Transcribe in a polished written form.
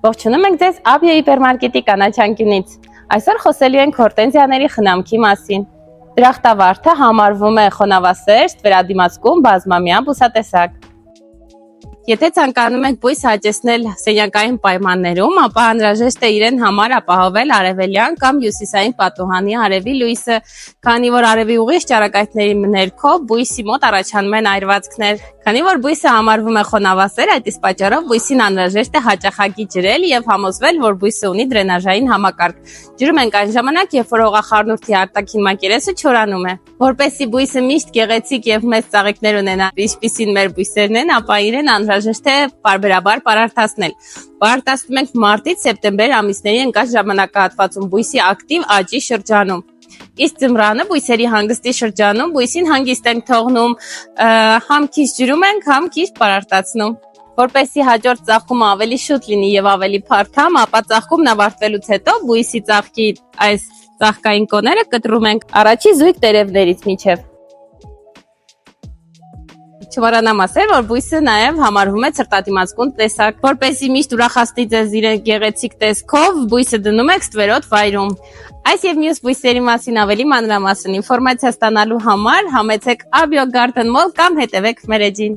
Ողջունում ենք ձեզ Abio հիպերմարկետի կանաչանկյունից։ Այսօր խոսելու ենք հորտենզիաների խնամքի մասին։ Դրախտավարդը համարվում է խոնավասերտ, վերադիմացկուն, բազմամյա բուսատեսակ։ Եթե ցանկանում եք բույս հաճեցնել սենյակային պայմաններում, ապա անհրաժեշտ է իրեն համար ապահովել արևելյան կամ հյուսիսային պատուհանի արևի լույսը, քանի որ արևի ուղիղ ճառագայթների ներքո բույսի մոտ առաջանում են այրվածքներ։ Քանի որ բույսը համարվում է խոնավասեր, այդ իսկ պատճառով բույսին անհրաժեշտ է հաճախակի ջրել եւ համոզվել, որ բույսը ունի դրենաժային համակարգ։ Ջրում ենք այն ժամանակ, երբ որ հողախառնուրդի արտաքին մակերեսը չորանում է։ Որպեսզի բույսը միշտ գեղեցիկ եւ մեծ ծաղիկներ ունենա, ինչպիսին մեր բույսերն են, ապա իրեն անհրաժեշտ է պարբերաբար պարարտացնել։ Պարարտացնում ենք մարտից սեպտեմբեր ամիսների ընկած ժամանակահատվածում բույսի ակտիվ աճի շրջանում։ Իսկ ձմռանը բույսերի հանգստի շրջանում բույսին հանգիստ ենք թողնում, համ քիչ ջրում ենք, համ քիչ պարարտացնում։ Որպեսզի հաջորդ ծաղկումը ավելի շուտ լինի եւ ավելի փառթամ, ապա ծաղկումն ավարտվելուց հետո բույսի ծաղկի այս ծաղկային կոները կտրում ենք առաջի զույգ տերևներից միջև։ Չմոռանամ ասել, որ բույսը նաև համարվում է ցրտադիմացկուն տեսակ։ Որպեսզի միշտ ուրախացնի ձեզ իր գեղեցիկ տեսքով, բույսը դնում եք ստվերոտ վայրում։ Այս եւ մյուս բույսերի մասին ավելի մանրամասն ինֆորմացիա ստանալու համար համեցեք Abio Garden Mall կամ հետևեք մեր էջին։